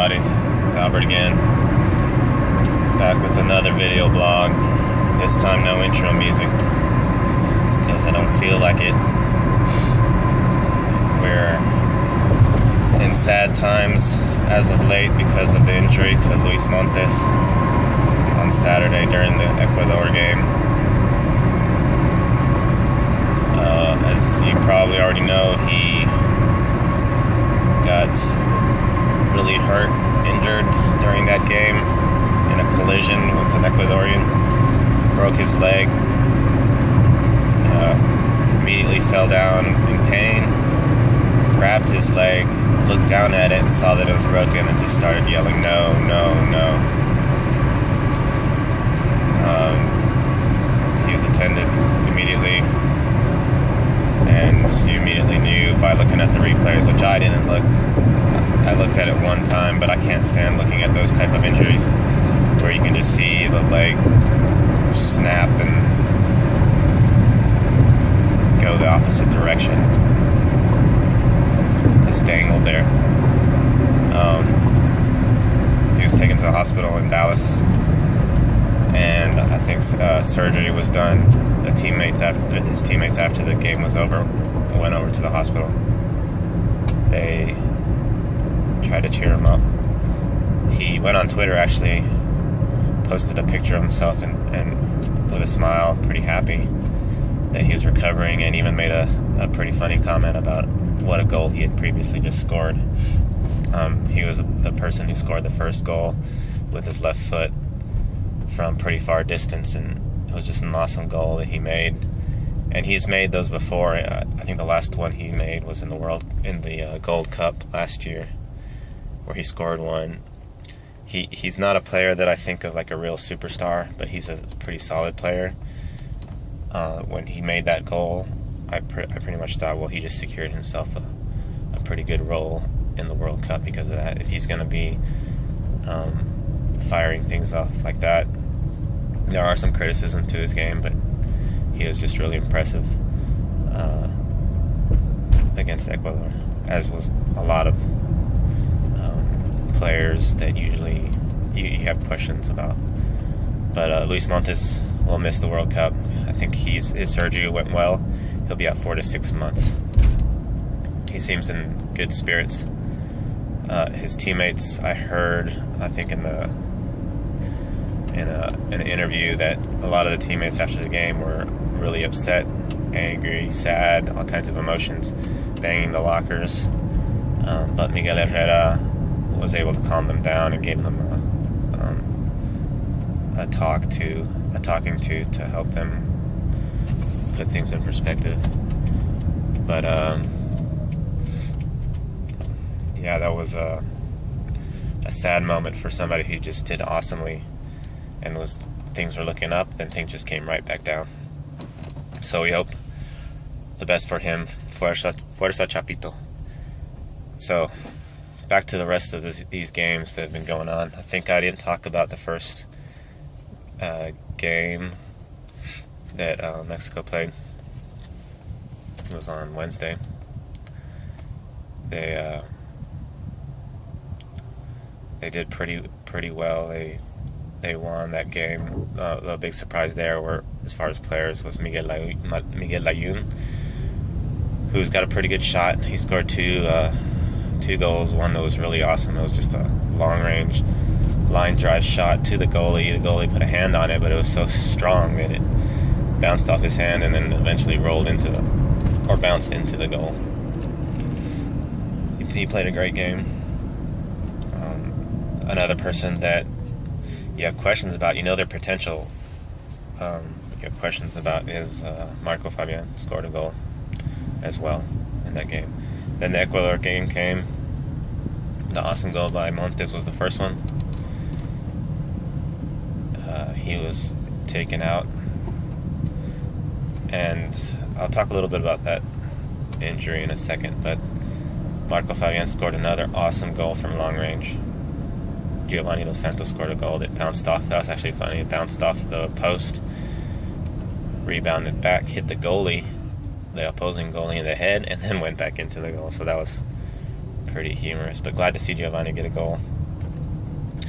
everybody? It's Albert again, back with another video blog. This time no intro music, because I don't feel like it. We're in sad times as of late because of the injury to Luis Montes on Saturday during the Ecuador game. As you probably already know, he got really hurt, injured during that game in a collision with an Ecuadorian. Broke his leg, immediately fell down in pain, grabbed his leg, looked down at it, saw that it was broken, and just started yelling, "No, no, no." He was attended immediately, and you immediately knew by looking at the replays, which I didn't look. I looked at it one time, but I can't stand looking at those type of injuries where you can just see the leg snap and go the opposite direction. Just dangled there. He was taken to the hospital in Dallas, and I think surgery was done. His teammates after the game was over went over to the hospital. They tried to cheer him up. He went on Twitter, actually posted a picture of himself and with a smile, pretty happy that he was recovering, and even made a pretty funny comment about what a goal he had previously just scored. He was the person who scored the first goal with his left foot from pretty far distance, and it was just an awesome goal that he made. And he's made those before. I think the last one he made was in the Gold Cup last year, where he scored one. He's not a player that I think of like a real superstar, but he's a pretty solid player. When he made that goal, I pretty much thought, well, he just secured himself a pretty good role in the World Cup because of that. If he's going to be firing things off like that, there are some criticism to his game, but he was just really impressive against Ecuador, as was a lot of players that usually you have questions about. But Luis Montes will miss the World Cup. I think his surgery went well. He'll be out 4 to 6 months. He seems in good spirits. His teammates, I heard, I think in an interview, that a lot of the teammates after the game were really upset, angry, sad, all kinds of emotions, banging the lockers. But Miguel Herrera was able to calm them down and gave them a talking to help them put things in perspective. But yeah, that was a sad moment for somebody who just did awesomely, and things were looking up, then things just came right back down. So we hope the best for him. Fuerza Chapito. So back to the rest of these games that have been going on. I think I didn't talk about the first game that Mexico played. It was on Wednesday. They did pretty well. They won that game. The big surprise there, as far as players, was Miguel Layun, who's got a pretty good shot. He scored two goals. One that was really awesome. It was just a long-range line drive shot to the goalie. The goalie put a hand on it, but it was so strong that it bounced off his hand and then eventually bounced into the goal. He played a great game. Another person that you have questions about, their potential, you have questions about, is Marco Fabian. Scored a goal as well in that game. Then the Ecuador game came. The awesome goal by Montes was the first one. He was taken out, and I'll talk a little bit about that injury in a second, but Marco Fabian scored another awesome goal from long range. Giovanni Dos Santos scored a goal that bounced off. That was actually funny. It bounced off the post, rebounded back, hit the goalie, the opposing goalie, in the head, and then went back into the goal. So that was pretty humorous. But glad to see Giovanni get a goal.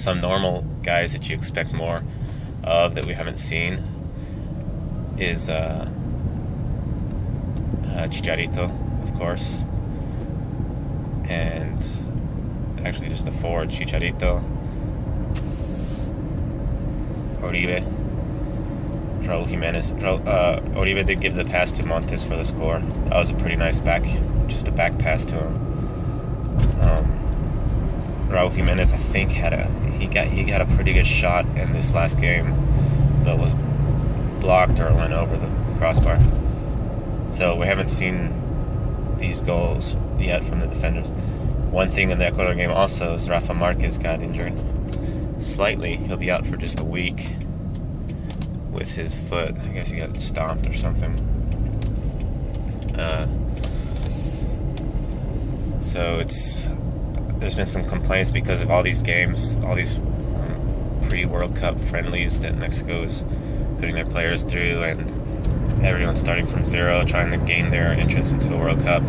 some normal guys that you expect more of that we haven't seen is Chicharito, of course, and actually just the forward, Chicharito, Oribe, Raul Jimenez. Oribe did give the pass to Montes for the score. That was a pretty nice back pass to him. Raul Jimenez, I think, he got a pretty good shot in this last game, but was blocked or went over the crossbar. So we haven't seen these goals yet from the defenders. One thing in the Ecuador game also is Rafa Marquez got injured slightly. He'll be out for just a week with his foot. I guess he got stomped or something. So there's been some complaints because of all these games, all these pre-World Cup friendlies that Mexico is putting their players through, and everyone's starting from zero, trying to gain their entrance into the World Cup.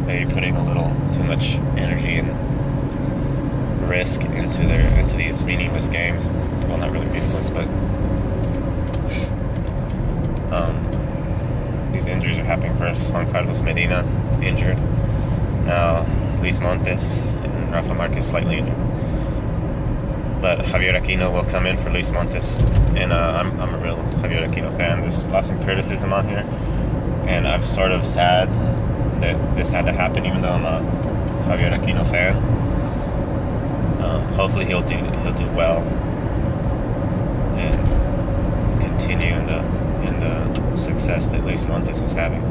Maybe putting a little too much energy and risk into these meaningless games. Well, not really meaningless, but these injuries are happening first. Juan Carlos Medina injured. Now Luis Montes and Rafa Marquez slightly injured. But Javier Aquino will come in for Luis Montes. And I'm a real Javier Aquino fan. There's lots of criticism on here. And I'm sort of sad that this had to happen, even though I'm a Javier Aquino fan. Hopefully he'll do well and continue in the success that Luis Montes was having.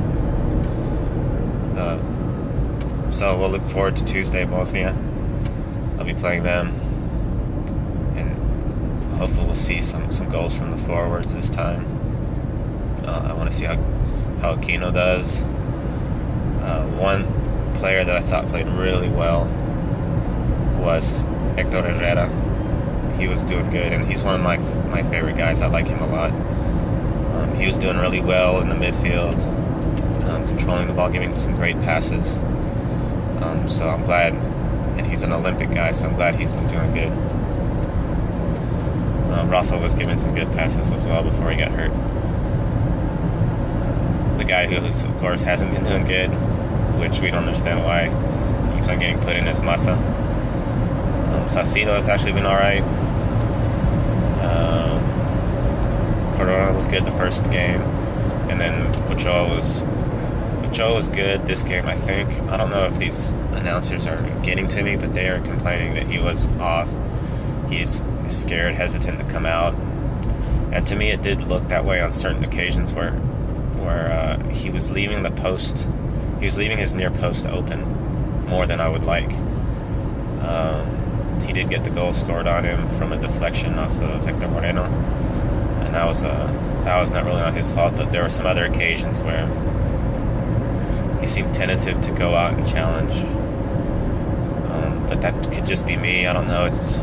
So we'll look forward to Tuesday, Bosnia. I'll be playing them, and hopefully we'll see some goals from the forwards this time. I want to see how Aquino does. One player that I thought played really well was Hector Herrera. He was doing good, and he's one of my favorite guys. I like him a lot. He was doing really well in the midfield, controlling the ball, giving some great passes. So I'm glad, and he's an Olympic guy, so I'm glad he's been doing good. Rafa was giving some good passes as well before he got hurt. The guy who, of course, hasn't been doing good, which we don't understand why, he keeps on getting put in, as Massa. Salcido has actually been alright. Corona was good the first game, and then Ochoa was good this game, I think. I don't know if these announcers are getting to me, but they are complaining that he was off. He's scared, hesitant to come out. And to me, it did look that way on certain occasions where he was leaving the post. He was leaving his near post open more than I would like. He did get the goal scored on him from a deflection off of Hector Moreno, and that was not really on his fault. But there were some other occasions where he seemed tentative to go out and challenge. But that could just be me. I don't know. It's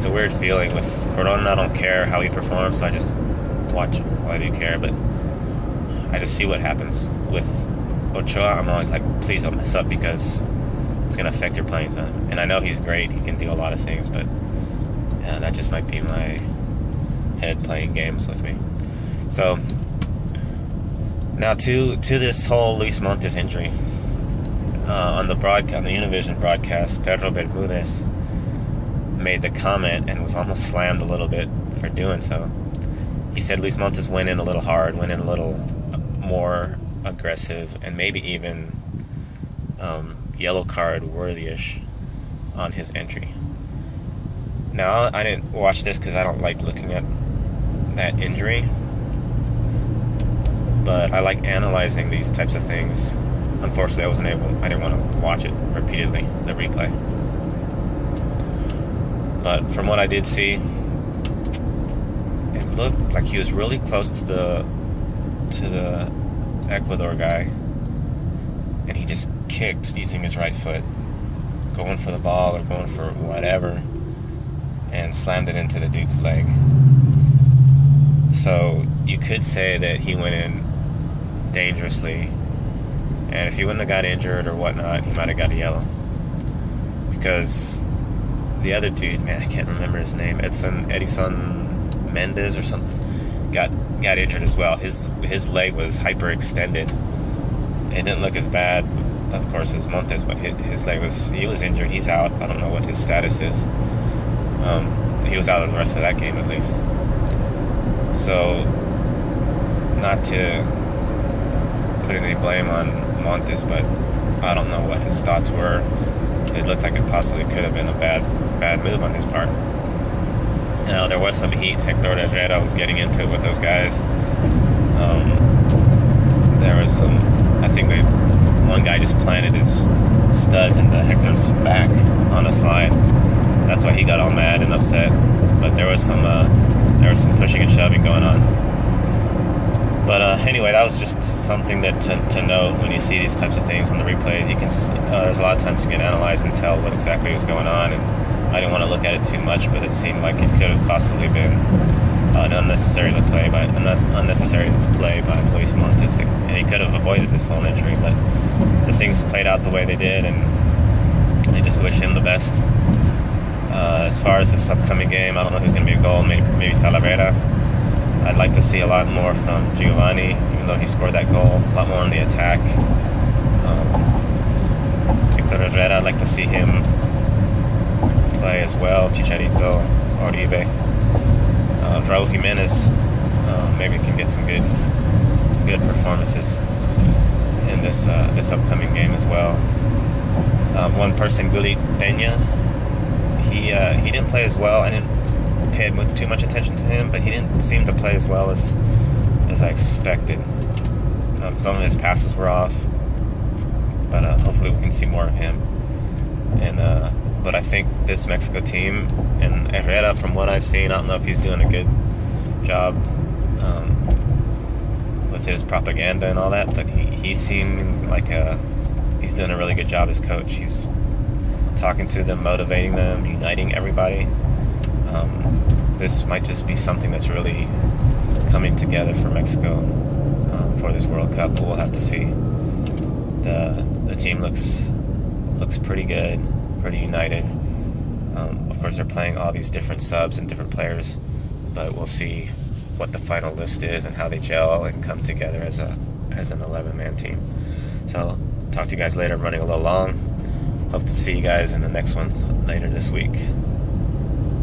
a weird feeling with Corona. I don't care how he performs, so I just watch. Well, I do care, but I just see what happens. With Ochoa, I'm always like, please don't mess up, because it's going to affect your playing time. And I know he's great. He can do a lot of things, but that just might be my head playing games with me. So now to this whole Luis Montes injury. On the Univision broadcast, Pedro Bermudez made the comment and was almost slammed a little bit for doing so. He said Luis Montes went in a little hard, went in a little more aggressive, and maybe even yellow card worthy-ish on his entry. Now, I didn't watch this because I don't like looking at that injury, but I like analyzing these types of things. Unfortunately, I didn't want to watch it repeatedly, the replay. But from what I did see, it looked like he was really close to the Ecuador guy, and he just kicked using his right foot, going for the ball or going for whatever, and slammed it into the dude's leg. So you could say that he went in dangerously, and if he wouldn't have got injured or whatnot, he might have got a yellow, because the other dude, man, I can't remember his name. Edison Mendez or something. Got injured as well. His leg was hyperextended. It didn't look as bad, of course, as Montes, but his leg was injured. He's out. I don't know what his status is. He was out of the rest of that game at least. So, not to put any blame on Montes, but I don't know what his thoughts were. It looked like it possibly could have been a bad move on his part. Now, there was some heat. Hector Herrera was getting into it with those guys. There was some, I think one guy just planted his studs into Hector's back on a slide. That's why he got all mad and upset. But there was some pushing and shoving going on. But anyway, that was just something that to note when you see these types of things on the replays. You can there's a lot of times you can analyze and tell what exactly was going on, and I didn't want to look at it too much, but it seemed like it could have possibly been an unnecessary play by Luis Montes, and he could have avoided this whole injury. But the things played out the way they did, and I just wish him the best. As far as this upcoming game, I don't know who's going to be a goal. Maybe Talavera. I'd like to see a lot more from Giovanni, even though he scored that goal. A lot more on the attack. Hector Herrera, I'd like to see him play as well. Chicharito, Oribe, Raul Jimenez. Maybe can get some good performances in this upcoming game as well. One person, Gullit Peña. He didn't play as well. I didn't pay too much attention to him, but he didn't seem to play as well as I expected. Some of his passes were off, but hopefully we can see more of him. And but I think this Mexico team and Herrera, from what I've seen, I don't know if he's doing a good job with his propaganda and all that, but he seemed like he's doing a really good job as coach. He's talking to them, motivating them, uniting everybody. This might just be something that's really coming together for Mexico for this World Cup. But we'll have to see. The team looks pretty good, pretty united. Of course, they're playing all these different subs and different players, but we'll see what the final list is and how they gel and come together as an 11-man team. So, talk to you guys later. I'm running a little long. Hope to see you guys in the next one later this week.